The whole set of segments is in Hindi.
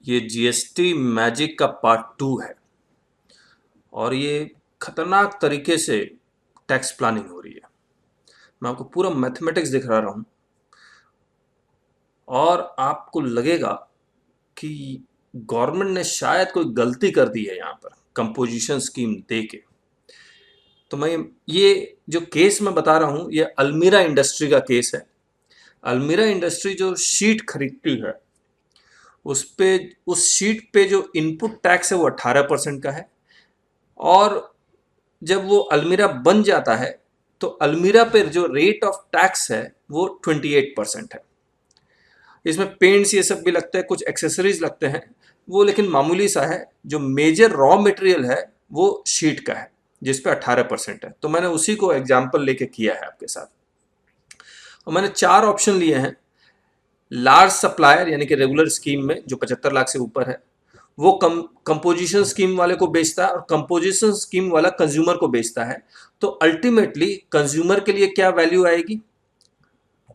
ये जीएसटी मैजिक का पार्ट 2 है और ये खतरनाक तरीके से टैक्स प्लानिंग हो रही है। मैं आपको पूरा मैथमेटिक्स दिखा रहा हूं और आपको लगेगा कि गवर्नमेंट ने शायद कोई गलती कर दी है यहाँ पर कंपोजिशन स्कीम दे के। तो मैं ये जो केस मैं बता रहा हूँ ये अलमीरा इंडस्ट्री का केस है। अलमीरा इंडस्ट्री जो शीट खरीदती है उस पे उस शीट पे जो इनपुट टैक्स है वो 18% का है और जब वो अलमीरा बन जाता है तो अलमीरा पर जो रेट ऑफ टैक्स है वो 28% है। इसमें पेंट्स ये सब भी लगते हैं, कुछ एक्सेसरीज लगते हैं वो, लेकिन मामूली सा है। जो मेजर रॉ मटेरियल है वो शीट का है जिस पे 18% है। तो मैंने उसी को एग्जाम्पल लेके किया है आपके साथ और मैंने 4 ऑप्शन लिए हैं। लार्ज सप्लायर यानी कि रेगुलर स्कीम में जो 75 लाख से ऊपर है वो कंपोजिशन स्कीम वाले को बेचता है और कंपोजिशन स्कीम वाला कंज्यूमर को बेचता है। तो अल्टीमेटली कंज्यूमर के लिए क्या वैल्यू आएगी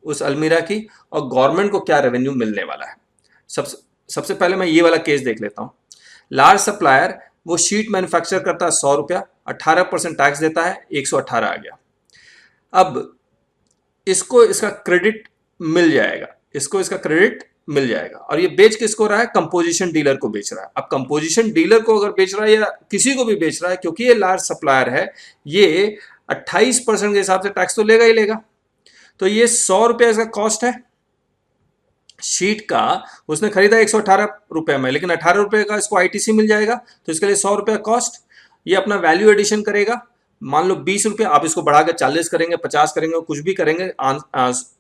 उस अलमीरा की और गवर्नमेंट को क्या रेवेन्यू मिलने वाला है। सबसे पहले मैं ये वाला केस देख लेता हूँ। लार्ज सप्लायर वो शीट मैन्युफैक्चर करता है 100 रुपया, 18% टैक्स देता है, 118 आ गया। अब इसको इसका क्रेडिट मिल जाएगा, इसको इसका क्रेडिट मिल जाएगा और ये बेच किसको रहा है? कंपोजिशन डीलर को बेच रहा है। अब कंपोजिशन डीलर को अगर बेच रहा है या किसी को भी बेच रहा है, क्योंकि ये लार्ज सप्लायर है, ये 28% के हिसाब से टैक्स तो लेगा ही लेगा। तो ये 100 रुपया इसका कॉस्ट है शीट का, उसने खरीदा 118 रुपए में, लेकिन 18 रुपए का इसको आईटीसी मिल जाएगा तो इसके लिए 100 रुपया कॉस्ट। ये अपना वैल्यू एडिशन करेगा, मान लो 20 रुपये, आप इसको बढ़ाकर 40 करेंगे, 50 करेंगे, कुछ भी करेंगे,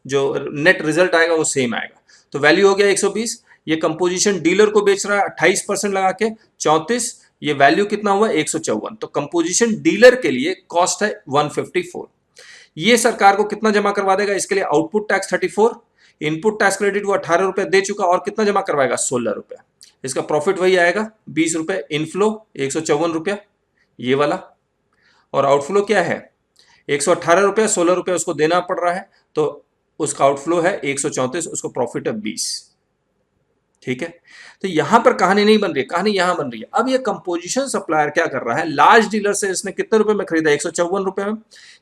जो नेट रिजल्ट आएगा वो सेम आएगा। तो वैल्यू हो गया 120। ये कंपोजिशन डीलर को बेच रहा है 28% लगा के 34, ये वैल्यू कितना हुआ? 154। तो कंपोजिशन डीलर के लिए कॉस्ट है 154। ये सरकार को कितना जमा करवा देगा? इसके लिए output tax 34, input tax credit वो 18 रुपए दे चुका और कितना जमा करवाएगा? 16 रुपए। इसका प्रॉफिट वही आएगा 20 रुपए, इनफ्लो 154 रुपया ये वाला, और आउटफ्लो क्या है? 118 रुपया, 16 रुपया उसको देना पड़ रहा है तो उसका आउटफ्लो है 134, उसको प्रॉफिट है 20। ठीक है, तो यहां पर कहानी नहीं बन रही है, कहानी यहां बन रही है। अब ये कंपोजिशन सप्लायर क्या कर रहा है? लार्ज डीलर से इसने कितने रुपए में खरीदा? 154 रुपए में।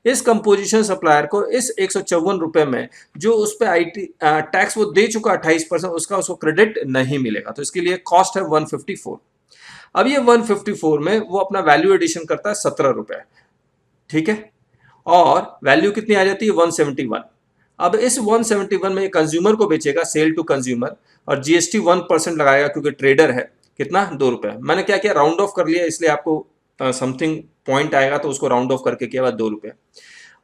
इस कंपोजिशन सप्लायर को इस 154 रुपए में जो उस पर आईटी टैक्स वो दे चुका 28%, उसका उसको क्रेडिट नहीं मिलेगा, तो इसके लिए कॉस्ट है 154। अब ये 154 में वो अपना वैल्यू एडिशन करता है 17 रुपए, ठीक है, और वैल्यू कितनी आ जाती है? 171। अब इस 171 में कंज्यूमर को बेचेगा, सेल टू कंज्यूमर, और जीएसटी 1% लगाएगा क्योंकि ट्रेडर है। कितना? 2 रुपए। मैंने क्या किया? राउंड ऑफ कर लिया, इसलिए आपको समथिंग पॉइंट आएगा तो उसको राउंड ऑफ करके किया 2 रुपए।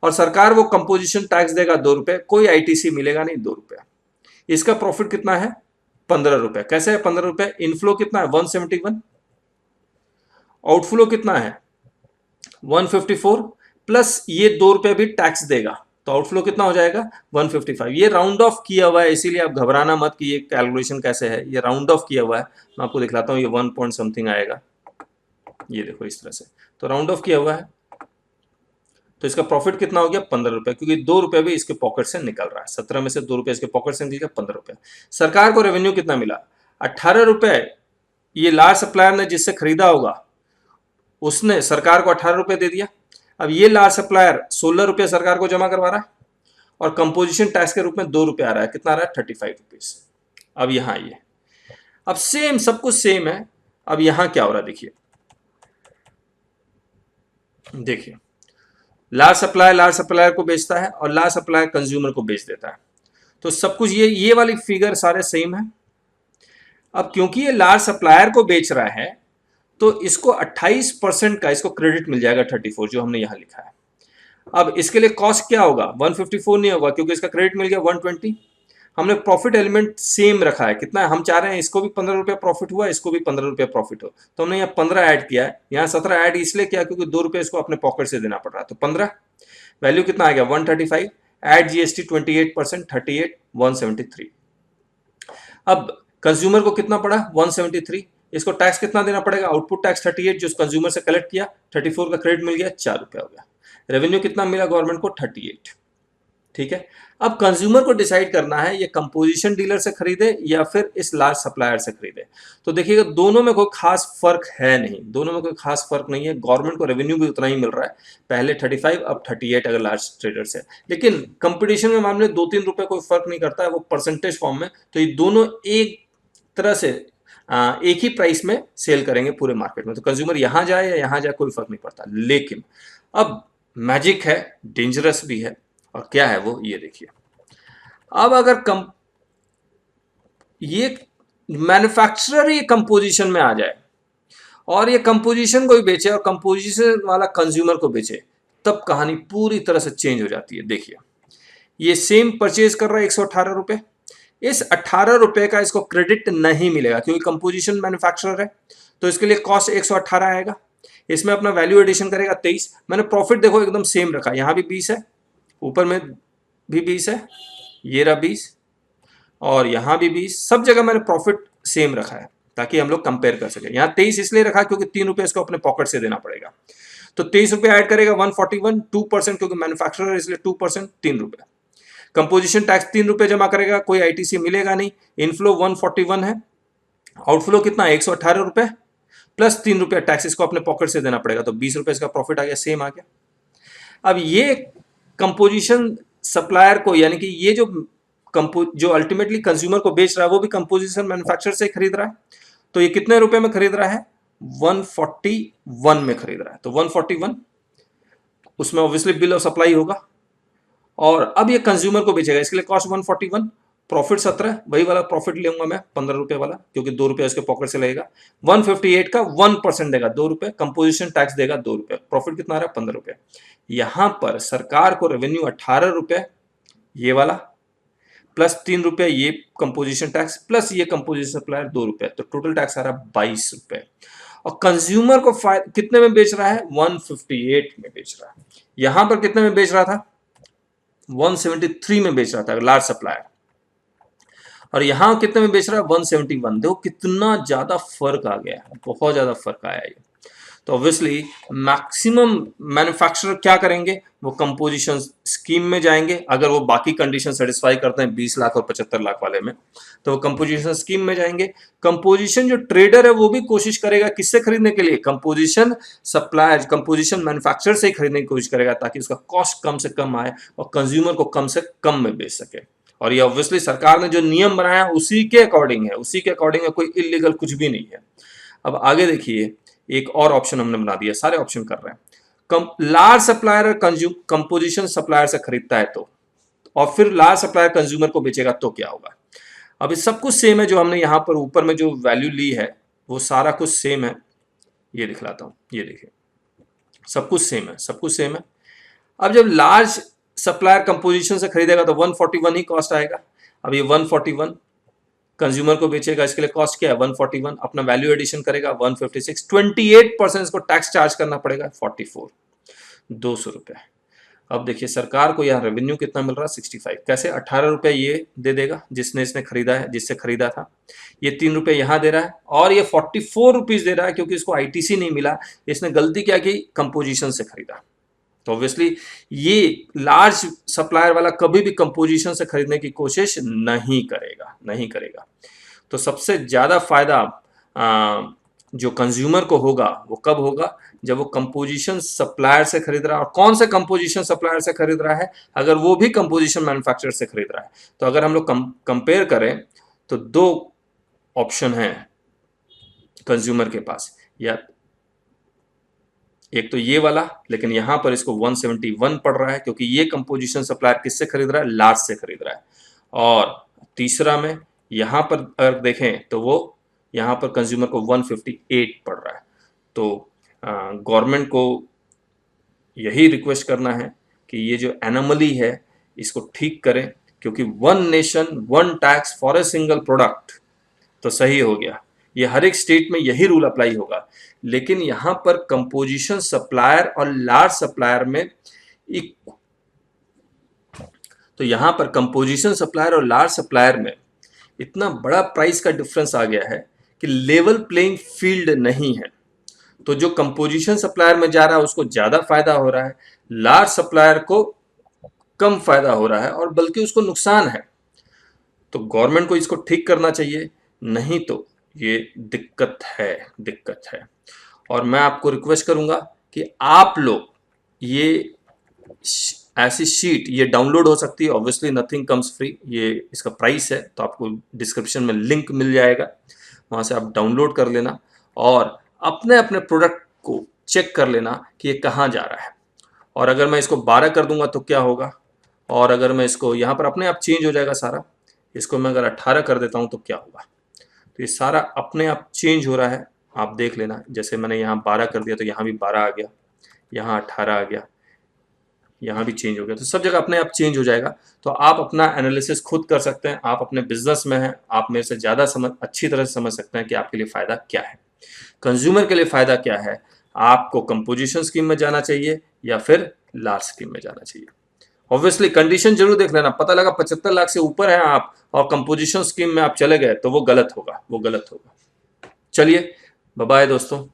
और सरकार वो कंपोजिशन टैक्स देगा 2 रुपए, कोई आईटीसी मिलेगा नहीं, 2 रुपए। इसका प्रॉफिट कितना है? 15 रुपए। कैसे है 15 रुपए? इनफ्लो कितना है? 171। आउटफ्लो कितना है? 154 प्लस ये 2 रुपए भी टैक्स देगा, तो आउटफ्लो कितना हो जाएगा? 155। ये राउंड ऑफ किया हुआ है, इसीलिए आप घबराना मत कि ये कैलकुलेशन कैसे है, ये राउंड ऑफ किया हुआ है। मैं आपको दिखलाता हूँ, ये 1 पॉइंट समथिंग आएगा, ये देखो इस तरह से, तो राउंड ऑफ किया हुआ है। तो इसका प्रॉफिट कितना हो गया? 15 रुपए, क्योंकि 2 रुपए भी इसके पॉकेट से निकल रहा है। 17 में से 2 रुपए इसके पॉकेट से निकल गया, 15 रुपए। सरकार को रेवेन्यू कितना मिला? 18 रुपए। ये लार्ज सप्लायर ने जिससे खरीदा होगा उसने सरकार को 18 रुपए दे दिया। अब ये लार्ज सप्लायर 16 रुपये सरकार को जमा करवा रहा है और कंपोजिशन टैक्स के रूप में 2 रुपये आ रहा है। कितना आ रहा है? 35 रुपीज। अब यहां ये, अब सेम, सब कुछ सेम है। अब यहां क्या हो रहा है? देखिए लार्ज सप्लायर को बेचता है और लार्ज सप्लायर कंज्यूमर को बेच देता है, तो सब कुछ ये वाली फिगर सारे सेम है। अब क्योंकि ये लार्ज सप्लायर को बेच रहा है तो इसको 28% का इसको क्रेडिट मिल जाएगा, 34 जो हमने यहां लिखा है। अब इसके लिए कॉस्ट क्या होगा? 154 नहीं होगा क्योंकि इसका क्रेडिट मिल गया 120। हमने प्रॉफिट एलिमेंट सेम रखा है। कितना है? हम चाह रहे हैं इसको भी 15 रुपया प्रॉफिट हुआ, इसको भी 15 रुपया प्रॉफिट हो, तो हमने यहाँ 15 ऐड किया है। यहाँ 17 ऐड इसलिए किया क्योंकि 2 रुपये इसको अपने पॉकेट से देना पड़ रहा है, तो 15। वैल्यू कितना आ गया? 135। Add GST 28%, 38, 173। अब कंज्यूमर को कितना पड़ा? 173। इसको टैक्स कितना देना पड़ेगा? आउटपुट टैक्स 38 जो कंज्यूमर से कलेक्ट किया, 34 का क्रेडिट मिल गया, 4 रुपया हो गया। रेवेन्यू कितना मिला गवर्नमेंट को? 38। ठीक है। अब कंज्यूमर को डिसाइड करना है ये कंपोजिशन डीलर से खरीदे या फिर इस लार्ज सप्लायर से खरीदे। तो देखिएगा दोनों में कोई खास फर्क है नहीं, दोनों में कोई खास फर्क नहीं है। गवर्नमेंट को रेवेन्यू भी उतना ही मिल रहा है, पहले 35 अब 38 अगर लार्ज ट्रेडर से। लेकिन कंपटीशन में मामले 2-3 रुपए कोई फर्क नहीं करता है, वो परसेंटेज फॉर्म में। तो ये दोनों एक तरह से एक ही प्राइस में सेल करेंगे पूरे मार्केट में। तो कंज्यूमर यहां जाए या यहां जाए कोई फर्क नहीं पड़ता। लेकिन अब मैजिक है, डेंजरस भी है, और क्या है वो ये देखिए। अब अगर ये मैन्युफैक्चरर ये कंपोजिशन में आ जाए और ये कंपोजिशन को भी बेचे और कंपोजिशन वाला कंज्यूमर को बेचे, तब कहानी पूरी तरह से चेंज हो जाती है। देखिए ये सेम परचेज कर रहा है 118 रुपए, इस 18 रुपए का इसको क्रेडिट नहीं मिलेगा क्योंकि कंपोजिशन मैन्युफैक्चरर है, तो इसके लिए कॉस्ट 118 आएगा। इसमें अपना वैल्यू एडिशन करेगा 23। मैंने प्रॉफिट देखो एकदम सेम रखा, यहां भी 20 है, ऊपर में भी 20 है, ये रहा 20, और यहां भी 20। सब जगह मैंने प्रॉफिट सेम रखा है ताकि हम लोग कंपेयर कर सके। यहाँ 23 इसलिए रखा क्योंकि 3 रुपए इसको अपने पॉकेट से देना पड़ेगा, तो 23 रुपए ऐड करेगा 141, 2% क्योंकि मैन्युफैक्चरर इसलिए 2%, 3 रुपए। कंपोजिशन टैक्स 3 रुपए जमा करेगा, कोई आईटीसी मिलेगा नहीं। इनफ्लो 141 है, आउटफ्लो कितना 118 रुपए प्लस 3 रुपया टैक्स इसको अपने पॉकेट से देना पड़ेगा, तो 20 रुपए इसका प्रॉफिट आ गया, सेम आ गया। अब ये कंपोजिशन सप्लायर को, यानी कि ये जो अल्टीमेटली कंज्यूमर को बेच रहा है वो भी कंपोजिशन मैन्युफैक्चरर से खरीद रहा है। तो ये कितने रुपए में खरीद रहा है, 141 में खरीद रहा है। तो 141 उसमें ऑब्वियसली बिल ऑफ सप्लाई होगा, और अब ये कंज्यूमर को बेचेगा, इसके लिए कॉस्ट 141, प्रॉफिट 17, वही वाला प्रॉफिट लूंगा मैं 15 रुपए वाला क्योंकि 2 रुपए उसके पॉकेट से लगेगा। 158 का 1% देगा 2 रुपए, कंपोजिशन टैक्स देगा 2 रुपए, प्रॉफिट कितना आ रहा है 15 रुपए। यहां पर सरकार को रेवेन्यू 18 रुपए ये वाला, प्लस 3 रुपए ये कंपोजिशन टैक्स, प्लस ये कंपोजिशन सप्लायर 2 रुपए, तो टोटल टैक्स आ रहा है 22 रुपए। और कंज्यूमर को कितने में बेच रहा है, 158 में बेच रहा है। यहां पर कितने में बेच रहा था, 173 में बेच रहा था लार्ज सप्लायर, और यहां कितने में बेच रहा है 171। देखो कितना ज्यादा फर्क आ गया है, बहुत ज्यादा फर्क आया है। तो ऑब्वियसली मैक्सिमम मैन्युफैक्चरर क्या करेंगे, वो कंपोजिशन स्कीम में जाएंगे। अगर वो बाकी कंडीशन सेटिस्फाई करते हैं 20 लाख और 75 लाख वाले में, तो वो कंपोजिशन स्कीम में जाएंगे। कंपोजिशन जो ट्रेडर है वो भी कोशिश करेगा किससे खरीदने के लिए, कंपोजिशन सप्लायर, कंपोजिशन मैन्युफैक्चरर से ही खरीदने की कोशिश करेगा ताकि उसका कॉस्ट कम से कम आए और कंज्यूमर को कम से कम में बेच सके। और ये ऑब्वियसली सरकार ने जो नियम बनाया उसी के अकॉर्डिंग है, उसी के अकॉर्डिंग है, कोई इलीगल कुछ भी नहीं है। अब आगे देखिए, एक और ऑप्शन हमने बना दिया, सारे ऑप्शन कर रहे हैं। लार्ज सप्लायर कंपोजिशन सप्लायर से खरीदता है तो, और फिर लार्ज सप्लायर कंज्यूमर को बेचेगा तो क्या होगा। अब ये सब कुछ सेम है, जो हमने यहां पर ऊपर में जो वैल्यू ली है वो सारा कुछ सेम है। ये दिखलाता हूं, ये देखिए सब कुछ सेम है, सब कुछ सेम है। अब जब लार्ज सप्लायर कंपोजिशन से खरीदेगा तो 141 ही कॉस्ट आएगा। अब ये 141 कंज्यूमर को बेचेगा, इसके लिए कॉस्ट क्या है 141, अपना वैल्यू एडिशन करेगा 156, 28% इसको टैक्स चार्ज करना पड़ेगा 44, 200 रुपए। अब देखिए सरकार को यहाँ रेवेन्यू कितना मिल रहा है 65, कैसे 18 रुपए ये दे देगा जिसने इसने खरीदा है, जिससे खरीदा था, ये 3 रुपए यहाँ दे रहा है, और ये 44 रुपीज दे रहा है क्योंकि इसको आईटीसी नहीं मिला, इसने गलती क्या की, कंपोजिशन से खरीदा। तो ऑब्वियसली ये लार्ज सप्लायर वाला कभी भी कंपोजिशन से खरीदने की कोशिश नहीं करेगा, नहीं करेगा। तो सबसे ज्यादा फायदा जो कंज्यूमर को होगा वो कब होगा, जब वो कंपोजिशन सप्लायर से खरीद रहा है। और कौन से कंपोजिशन सप्लायर से खरीद रहा है, अगर वो भी कंपोजिशन मैन्युफैक्चरर से खरीद रहा है। तो अगर हम लोग कंपेयर करें तो 2 ऑप्शन हैं कंज्यूमर के पास, या एक तो ये वाला, लेकिन यहां पर इसको 171 पड़ रहा है क्योंकि ये कंपोजिशन सप्लायर किससे खरीद रहा है, लार्ज से खरीद रहा है। और तीसरा में यहां पर अगर देखें तो वो यहां पर कंज्यूमर को 158 पड़ रहा है। तो गवर्नमेंट को यही रिक्वेस्ट करना है कि ये जो एनोमली है इसको ठीक करें, क्योंकि 1 nation 1 tax for a single product तो सही हो गया, ये हर एक स्टेट में यही रूल अप्लाई होगा। लेकिन यहां पर कंपोजिशन सप्लायर और लार्ज सप्लायर में तो यहां पर कंपोजिशन सप्लायर और लार्ज सप्लायर में इतना बड़ा प्राइस का डिफरेंस आ गया है कि लेवल प्लेइंग फील्ड नहीं है। तो जो कंपोजिशन सप्लायर में जा रहा है उसको ज्यादा फायदा हो रहा है, लार्ज सप्लायर को कम फायदा हो रहा है और बल्कि उसको नुकसान है। तो गवर्नमेंट को इसको ठीक करना चाहिए, नहीं तो ये दिक्कत है। और मैं आपको रिक्वेस्ट करूंगा कि आप लोग ये ऐसी शीट ये डाउनलोड हो सकती है, ऑब्वियसली नथिंग कम्स फ्री, ये इसका प्राइस है, तो आपको डिस्क्रिप्शन में लिंक मिल जाएगा, वहां से आप डाउनलोड कर लेना और अपने अपने प्रोडक्ट को चेक कर लेना कि ये कहाँ जा रहा है। और अगर मैं इसको 12 कर दूंगा तो क्या होगा, और अगर मैं इसको यहाँ पर अपने आप चेंज हो जाएगा सारा, इसको मैं अगर 18 कर देता हूँ तो क्या होगा। तो ये सारा अपने आप चेंज हो रहा है, आप देख लेना। जैसे मैंने यहाँ 12 कर दिया तो यहाँ भी 12 आ गया, यहाँ 18 आ गया, यहाँ भी चेंज हो गया, तो सब जगह अपने आप चेंज हो जाएगा। तो आप अपना एनालिसिस खुद कर सकते हैं, आप अपने बिजनेस में हैं, आप मेरे से ज़्यादा अच्छी तरह से समझ सकते हैं कि आपके लिए फ़ायदा क्या है, कंज्यूमर के लिए फ़ायदा क्या है, आपको कंपोजिशन स्कीम में जाना चाहिए या फिर लार्ज स्कीम में जाना चाहिए। ऑब्वियसली कंडीशन जरूर देख लेना, पता लगा 75 लाख से ऊपर है आप और कंपोजिशन स्कीम में आप चले गए तो वो गलत होगा, चलिए बाय बाय दोस्तों।